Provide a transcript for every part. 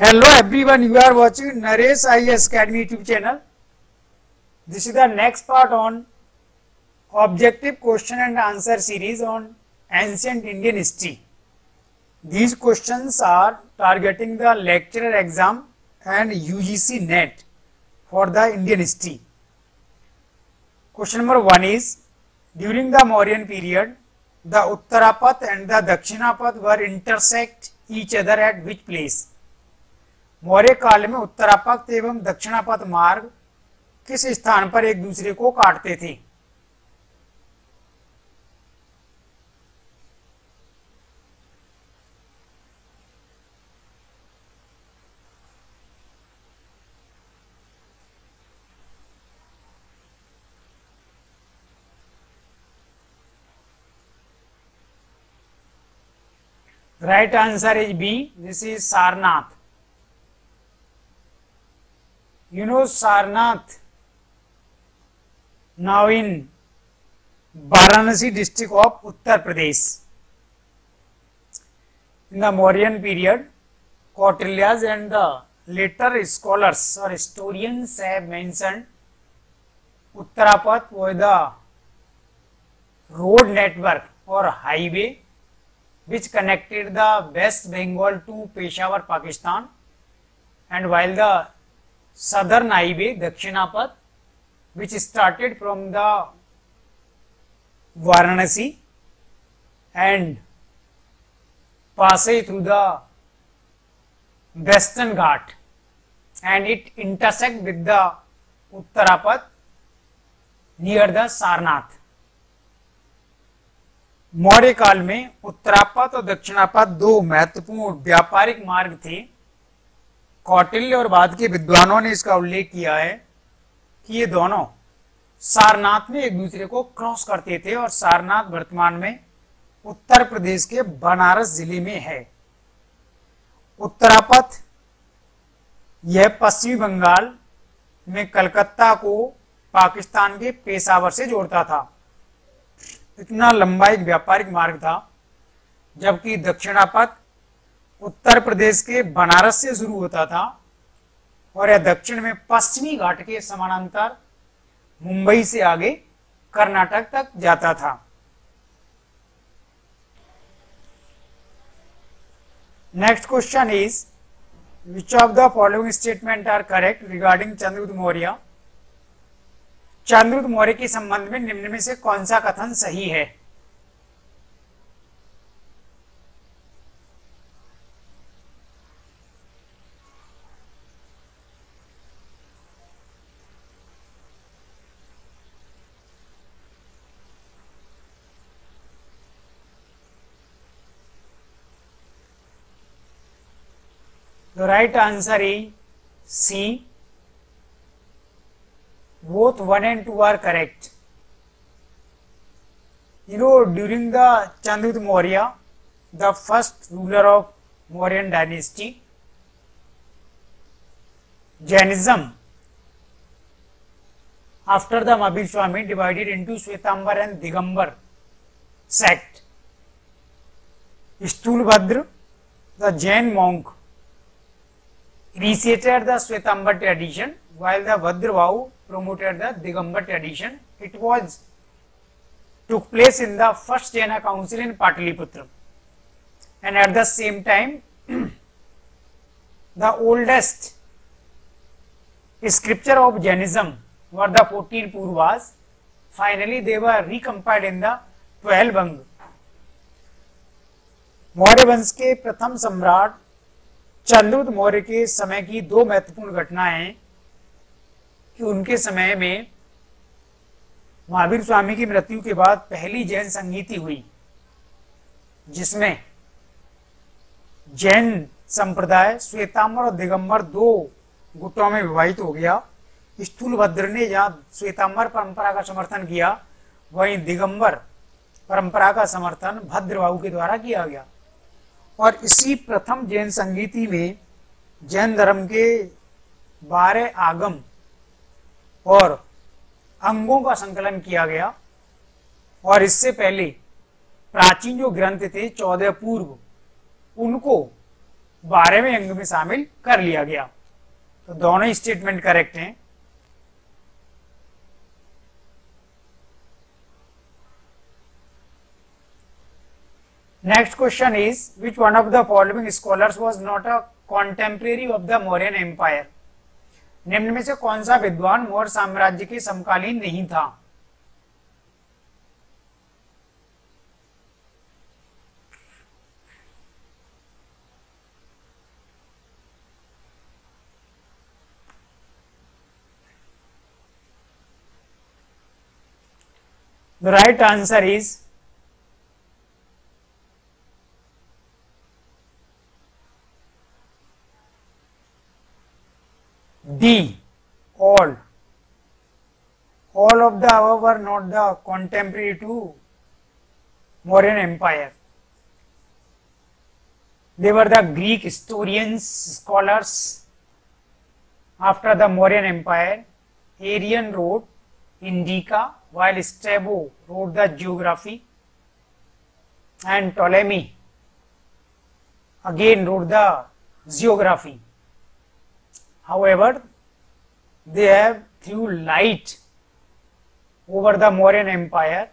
Hello everyone, you are watching Naresh IAS Academy YouTube channel. This is the next part on objective question and answer series on ancient Indian history. These questions are targeting the lecturer exam and UGC NET for the Indian history. Question number 1 is, during the Mauryan period, the Uttarapath and the Dakshinapath were intersect each other at which place? Maurya काल में उत्तरापथ एवं दक्षिणापथ मार्ग किस स्थान पर एक दूसरे को काटते थे? Right answer is B, this is Sarnath. You know Sarnath now in Varanasi district of Uttar Pradesh. In the Mauryan period, Kautilya's and the later scholars or historians have mentioned Uttarapath was the road network or highway which connected the West Bengal to Peshawar, Pakistan, and while the Southern highway, Dakshinapath, which started from the Varanasi and passes through the Western Ghat, and it intersects with the Uttarapath near the Sarnath. Maurya काल में उत्तरापथ और दक्षिणापथ दो महत्वपूर्ण व्यापारिक मार्ग थे. कौटिल्य और बाद के विद्वानों ने इसका उल्लेख किया है कि ये दोनों सारनाथ में एक दूसरे को क्रॉस करते थे और सारनाथ वर्तमान में उत्तर प्रदेश के बनारस जिले में है. उत्तरापथ यह पश्चिमी बंगाल में कलकत्ता को पाकिस्तान के पेशावर से जोड़ता था. इतना लंबा एक व्यापारिक मार्ग था, जबकि दक्षिणापथ उत्तर प्रदेश के बनारस से शुरू होता था और यह दक्षिण में पश्चिमी घाट के समानांतर मुंबई से आगे कर्नाटक तक जाता था. Next question is, which of the following statement are correct regarding Chandragupta Maurya? Chandragupta Maurya के संबंध में निम्न में से कौन सा कथन सही है? The right answer is C. Both 1 and 2 are correct. You know, during the Chandragupta Maurya, the first ruler of Mauryan dynasty, Jainism, after the Mahabir Swami, divided into Shwetambar and Digambar sect. Stulbhadra, the Jain monk, initiated the Shwetambar tradition, while the Bhadrabahu promoted the Digambar tradition. It took place in the first Jaina council in Pataliputra, and at the same time the oldest scripture of Jainism were the 14 Purvas. Finally they were recompiled in the 12 Bang. Maurya वंश के प्रथम सम्राट चंद्रगुप्त मौर्य के समय की दो महत्वपूर्ण घटनाएं हैं कि उनके समय में महावीर स्वामी की मृत्यु के बाद पहली जैन संगीति हुई, जिसमें जैन संप्रदाय श्वेतांबर और दिगंबर दो गुटों में विभाजित हो गया. स्थूलभद्र ने जहां श्वेतांबर परंपरा का समर्थन किया, वहीं दिगंबर परंपरा का समर्थन भद्रबाहु के द्वारा किया गया. और इसी प्रथम जैन संगीति में जैन धर्म के 12 आगम और अंगों का संकलन किया गया. और इससे पहले प्राचीन जो ग्रंथ थे 14 पूर्व, उनको 12वें अंग में शामिल कर लिया गया। तो दोनों ही स्टेटमेंट करेक्ट हैं। Next question is which one of the following scholars was not a contemporary of the Mauryan empire. निम्न में से कौन सा विद्वान मौर्य साम्राज्य के समकालीन नहीं था। The right answer is D. All. All of the above were not the contemporary to Mauryan Empire. They were the Greek historians, scholars after the Mauryan Empire. Arrian wrote Indica, while Strabo wrote the geography, and Ptolemy again wrote the geography. However, they have threw light over the Mauryan Empire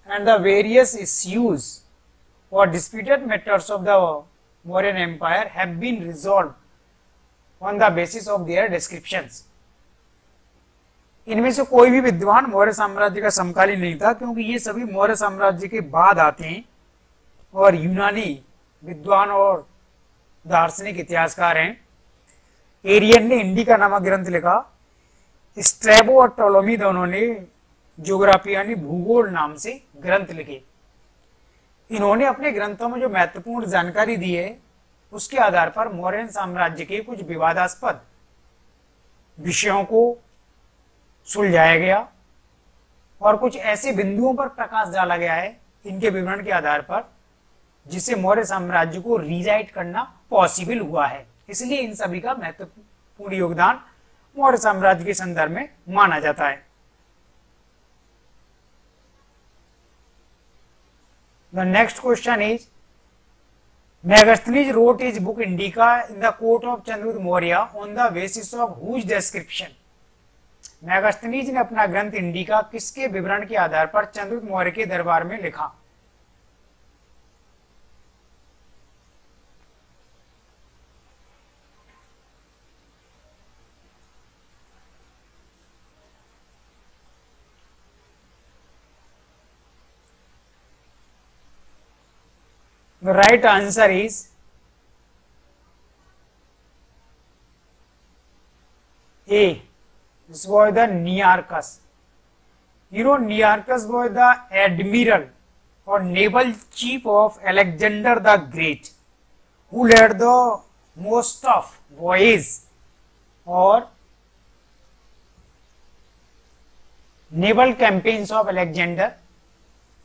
and the various issues or disputed matters of the Mauryan Empire have been resolved on the basis of their descriptions. इनमें से कोई भी विद्वान मौर्य साम्राज्य का समकालीन नहीं था, क्योंकि ये सभी मौर्य साम्राज्य के बाद आते हैं और यूनानी विद्वान और दार्शनिक इतिहासकार हैं। एरियन ने इंडिका नामक ग्रंथ लिखा। स्ट्रैबो और टोलोमी दोनों ने ज्योग्राफी यानी भूगोल नाम से ग्रंथ लिखे। इन्होंने अपने ग्रंथों में जो महत्वपूर्ण जानकारी दी है उसके आधार पर मौर्य साम्राज्य के कुछ विवादास्पद विषयों को सुलझाया गया और कुछ ऐसे बिंदुओं पर प्रकाश डाला गया है इनके विवरण के आधार पर जिससे मौर्य साम्राज्य को रीराइट करना पॉसिबल हुआ है। इसलिए इन सभी का महत्वपूर्ण योगदान मौर्य साम्राज्य के संदर्भ में माना जाता है। The next question is Megasthenes wrote his book Indica in the court of Chandragupta Maurya on the basis of whose description? Megasthenes ने अपना ग्रंथ इंडिका किसके विवरण के आधार पर चंद्रगुप्त मौर्य के दरबार में लिखा? The right answer is A. This was the Nearchus. You know, Nearchus was the admiral or naval chief of Alexander the Great, who led the most of voyages or naval campaigns of Alexander.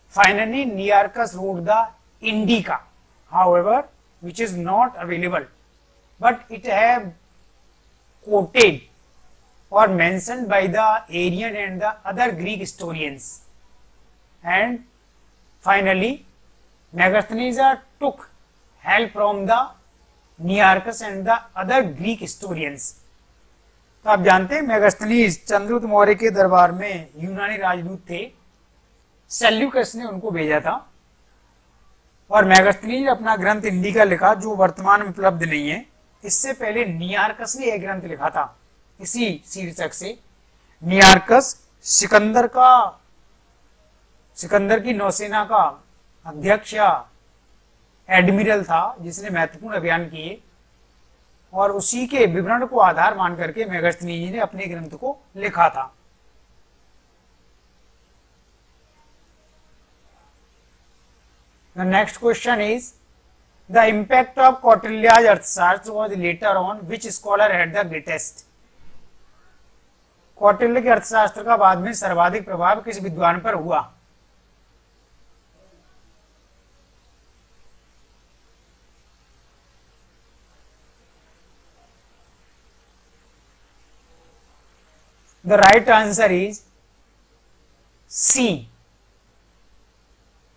Finally, Nearchus wrote the Indica, however, which is not available, but it have quoted or mentioned by the Arrian and the other Greek historians. And finally, Megasthenes took help from the Nearchus and the other Greek historians. तो आप जानते हैं मेगास्थनीज चंद्रगुप्त मौर्य के दरबार में यूनानी राजदूत थे। सेल्यूकस ने उनको भेजा था और मेगास्थनीज ने अपना ग्रंथ इंडिका लिखा जो वर्तमान में उपलब्ध नहीं है। इससे पहले नियार्कस ने एक ग्रंथ लिखा था इसी शीर्षक से। नियार्कस सिकंदर की नौसेना का अध्यक्ष या एडमिरल था जिसने महत्वपूर्ण अभियान किए और उसी के विवरण को आधार मान करके मेगास्थनीज ने अपने ग्रंथ को लिखा था। The next question is the impact of Kautilya's अर्थशास्त्र was later on which scholar had the greatest? Kautilya के अर्थशास्त्र का बाद में सर्वाधिक प्रभाव किस विद्वान पर हुआ? The right answer is C.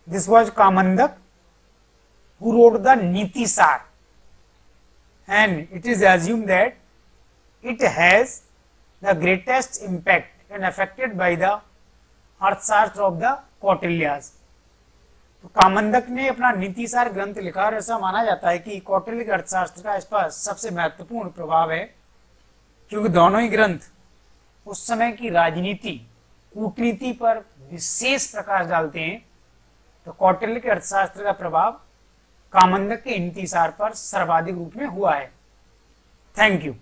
This was Kamandak, who wrote the Niti Sar. and it is assumed that it has the greatest impact and affected by the अर्थशास्त्र of the कौटिल्यास। तो कामंदक ने अपना नीतिसार ग्रंथ लिखा और ऐसा माना जाता है कि कौटिल्य के अर्थशास्त्र का इस पर सबसे महत्वपूर्ण प्रभाव है, क्योंकि दोनों ही ग्रंथ उस समय की राजनीति कूटनीति पर विशेष प्रकाश डालते हैं। तो कौटिल्य के अर्थशास्त्र का प्रभाव कामंदक के नीतिसार पर सर्वाधिक रूप में हुआ है। Thank you.